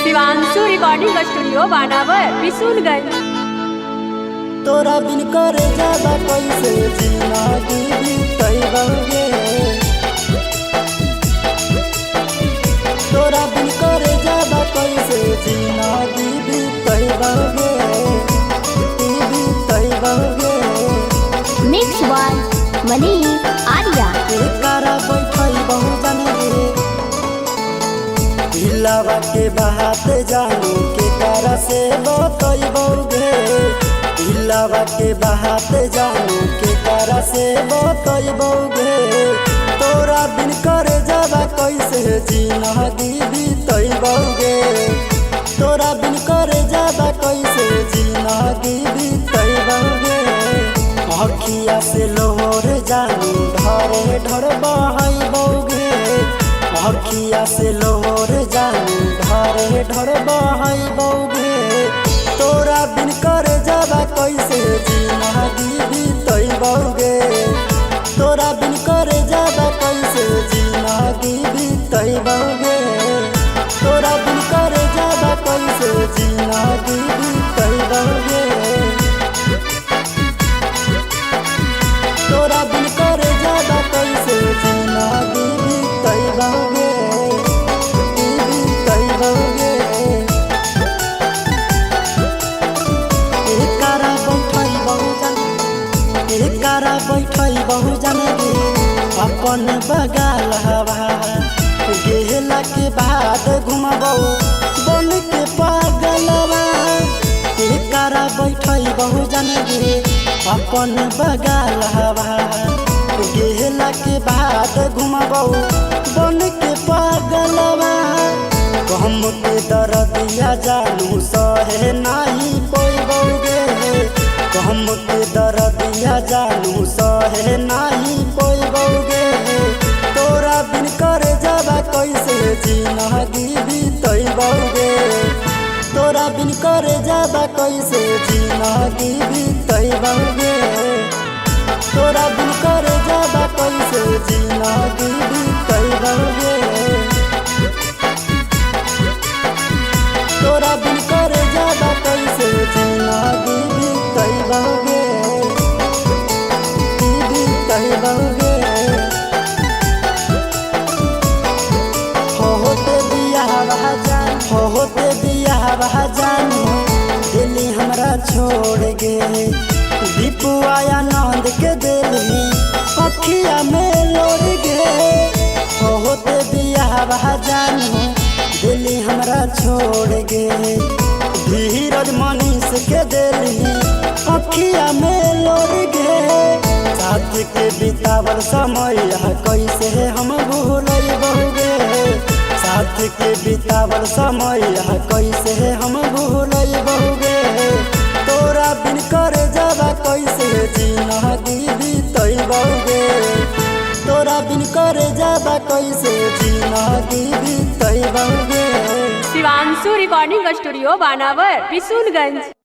Shivanshu recording studio बानावर बिशुनगंज। तोरा बिन करे जाबा कैसे जिंदगी बीतैबे। तोरा बिन करे जाबा कैसे जिंदगी बीतैबे। मिक्स वन मनीष आर्या एकरा बैठल बहुजन रे दिलवा के बात जानू के करा से बतैबे। दिलवा के बात जानू के करा से बतैबे। तोरा बिन करे जाबा कैसे जिंदगी बीतैबे। तोरा बिन करे जाबा कैसे जिंदगी बीतैबे। अखिया से लोहर जानू ढरे ढर बहाइबे। अखिया से लोहर जानू ढरे ढर बहाइबे। तोरा बिन करे जाबा कैसे जिंदगी बीतैबे। तोरा बिन करे जाबा कैसे जिंदगी बीतैबे। तोरा बिन करे जाबा कैसे जिंदगी बीतैबे। तोरा बिन करे जाबा कैसे जिंदगी बीतैबे। एकरा बैठल बहुजन रे अपन बगाल हवा गेला के बाद घुमबो बन के पागलवा। एकरा बैठल बहुजन रे अपन बगाल हवा गेला के बाद घुमबो बन के पागलवा। गम के दर्दिया जानू सहे नाही पैबोगे। गम के दर्दिया जानू सहे नाही पैबोगे। तोरा बिन करे जाबा कैसे जिंदगी बीतैबे। तोरा बिन करे जाबा कैसे जिंदगी बीतैबे। तोरा बिन करे जाबा कैसे जिंदगी बीतैबे। तोरा बिन करे जाबा कैसे जिंदगी बीतैबे। होते बियाह जानू दिल्ली हमरा छोड़ गे। दीपुआ आनंद के दिल्ली अखिया में लोड़ गे। होते बियाह जानू दिल्ली हमरा छोड़ गे। धीरज मनीष के दिल्ली अखिया में लोड़ गे। साथ के बितावल समय कैसे हम भूलैबे। साथ के बितावल समय कैसे हम भूलैबे। तोरा बिन करे जाबा कैसे जिंदगी बीतैबे। तोरा बिन करे जाबा कैसे जिंदगी बीतैबे। शिवांशु रिकॉर्डिंग स्टूडियो बानावर बिशुनगंज।